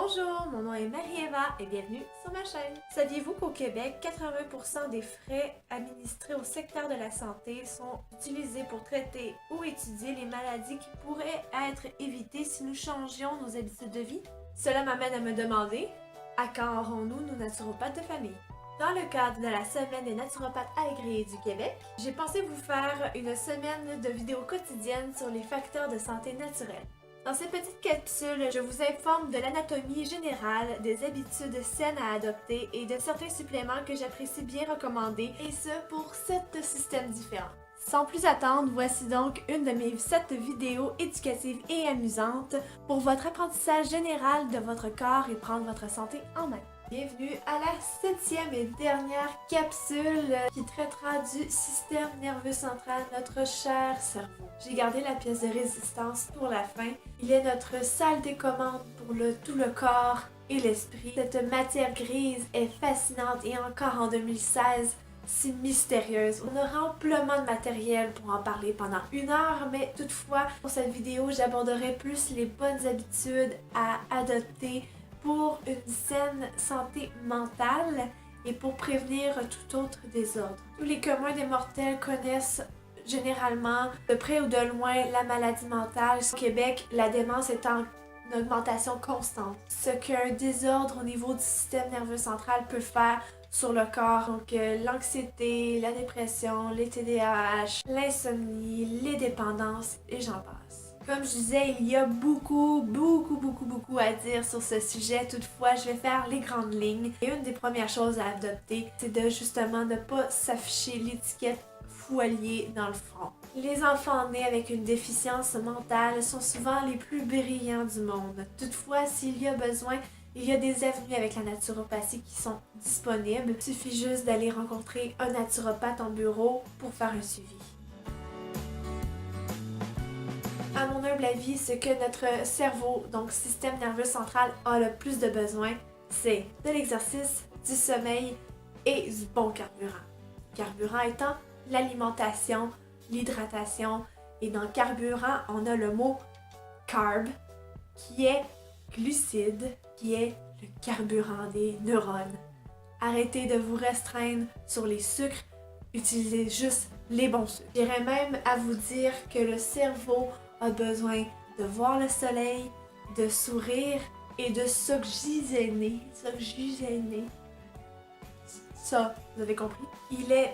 Bonjour, mon nom est Marie-Eva et bienvenue sur ma chaîne. Saviez-vous qu'au Québec, 80% des frais administrés au secteur de la santé sont utilisés pour traiter ou étudier les maladies qui pourraient être évitées si nous changions nos habitudes de vie? Cela m'amène à me demander, à quand aurons-nous nos naturopathes de famille? Dans le cadre de la semaine des naturopathes agréés du Québec, j'ai pensé vous faire une semaine de vidéos quotidiennes sur les facteurs de santé naturels. Dans ces petites capsules, je vous informe de l'anatomie générale, des habitudes saines à adopter et de certains suppléments que j'apprécie bien recommander, et ce pour 7 systèmes différents. Sans plus attendre, voici donc une de mes 7 vidéos éducatives et amusantes pour votre apprentissage général de votre corps et prendre votre santé en main. Bienvenue à la 7e et dernière capsule qui traitera du système nerveux central, notre cher cerveau. J'ai gardé la pièce de résistance pour la fin. Il est notre salle des commandes pour tout le corps et l'esprit. Cette matière grise est fascinante et encore en 2016, si mystérieuse. On aura amplement de matériel pour en parler pendant 1 heure, mais toutefois, pour cette vidéo, j'aborderai plus les bonnes habitudes à adopter pour une saine santé mentale et pour prévenir tout autre désordre. Tous les communs des mortels connaissent généralement, de près ou de loin, la maladie mentale. Au Québec, la démence est en augmentation constante. Ce qu'un désordre au niveau du système nerveux central peut faire sur le corps, donc l'anxiété, la dépression, les TDAH, l'insomnie, les dépendances et j'en passe. Comme je disais, il y a beaucoup à dire sur ce sujet. Toutefois, je vais faire les grandes lignes. Et une des premières choses à adopter, c'est de justement ne pas s'afficher l'étiquette foilier dans le front. Les enfants nés avec une déficience mentale sont souvent les plus brillants du monde. Toutefois, s'il y a besoin, il y a des avenues avec la naturopathie qui sont disponibles. Il suffit juste d'aller rencontrer un naturopathe en bureau pour faire un suivi. À mon humble avis, ce que notre cerveau, donc système nerveux central, a le plus de besoin, c'est de l'exercice, du sommeil et du bon carburant. Carburant étant l'alimentation, l'hydratation, et dans carburant, on a le mot carb, qui est glucide, qui est le carburant des neurones. Arrêtez de vous restreindre sur les sucres, utilisez juste les bons sucres. J'irais même à vous dire que le cerveau a besoin de voir le soleil, de sourire et de s'oxygéner. Ça, vous avez compris? Il est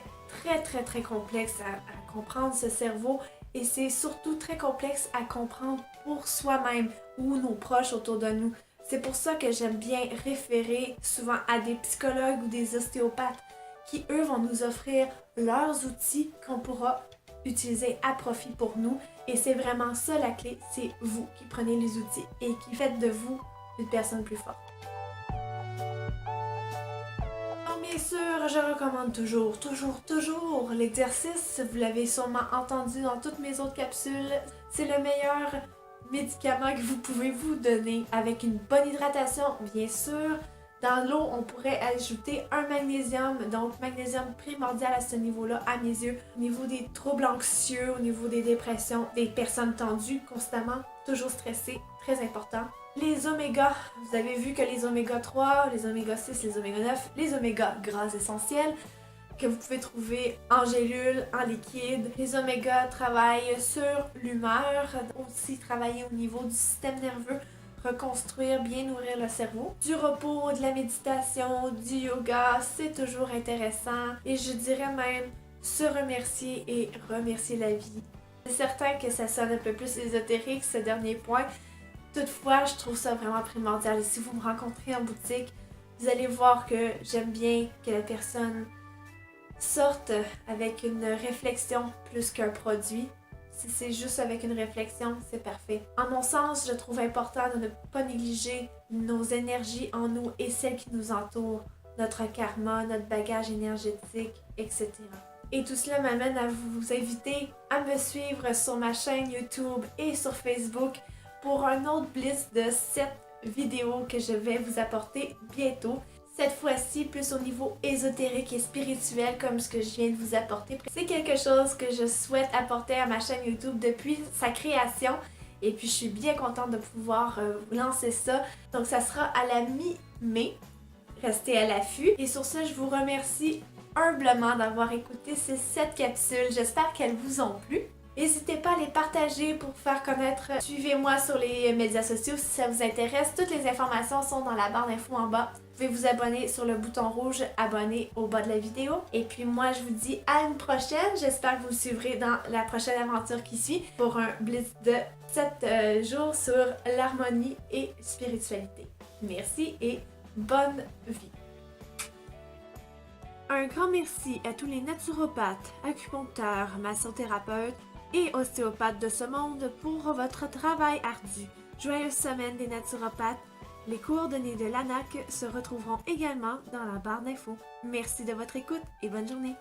très complexe à comprendre ce cerveau et c'est surtout très complexe à comprendre pour soi-même ou nos proches autour de nous. C'est pour ça que j'aime bien référer souvent à des psychologues ou des ostéopathes qui, eux, vont nous offrir leurs outils qu'on pourra utiliser à profit pour nous. Et c'est vraiment ça la clé, c'est vous qui prenez les outils et qui faites de vous une personne plus forte. Donc bien sûr, je recommande toujours l'exercice. Vous l'avez sûrement entendu dans toutes mes autres capsules. C'est le meilleur médicament que vous pouvez vous donner avec une bonne hydratation, bien sûr. Dans l'eau, on pourrait ajouter un magnésium, donc magnésium primordial à ce niveau-là, à mes yeux. Au niveau des troubles anxieux, au niveau des dépressions, des personnes tendues constamment, toujours stressées, très important. Les omégas, vous avez vu que les oméga 3, les oméga 6, les oméga 9, les oméga gras essentiels, que vous pouvez trouver en gélule, en liquide. Les oméga travaillent sur l'humeur, aussi travailler au niveau du système nerveux, reconstruire, bien nourrir le cerveau. Du repos, de la méditation, du yoga, c'est toujours intéressant. Et je dirais même se remercier et remercier la vie. C'est certain que ça sonne un peu plus ésotérique ce dernier point. Toutefois, je trouve ça vraiment primordial. Et si vous me rencontrez en boutique, vous allez voir que j'aime bien que la personne sorte avec une réflexion plus qu'un produit. Si c'est juste avec une réflexion, c'est parfait. En mon sens, je trouve important de ne pas négliger nos énergies en nous et celles qui nous entourent, notre karma, notre bagage énergétique, etc. Et tout cela m'amène à vous inviter à me suivre sur ma chaîne YouTube et sur Facebook pour un autre blitz de 7 vidéos que je vais vous apporter bientôt. Cette fois-ci, plus au niveau ésotérique et spirituel comme ce que je viens de vous apporter. C'est quelque chose que je souhaite apporter à ma chaîne YouTube depuis sa création Et puis je suis bien contente de pouvoir lancer ça. Donc ça sera à la mi-mai. Restez à l'affût. Et sur ce, je vous remercie humblement d'avoir écouté ces 7 capsules. J'espère qu'elles vous ont plu. N'hésitez pas à les partager pour faire connaître. Suivez-moi sur les médias sociaux si ça vous intéresse. Toutes les informations sont dans la barre d'infos en bas. Vous pouvez vous abonner sur le bouton rouge abonner au bas de la vidéo. Et puis moi, je vous dis à une prochaine. J'espère que vous suivrez dans la prochaine aventure qui suit pour un blitz de 7 jours sur l'harmonie et spiritualité. Merci et bonne vie! Un grand merci à tous les naturopathes, acupuncteurs, massothérapeutes et ostéopathes de ce monde pour votre travail ardu. Joyeuse semaine des naturopathes. Les coordonnées de l'ANAC se retrouveront également dans la barre d'infos. Merci de votre écoute et bonne journée.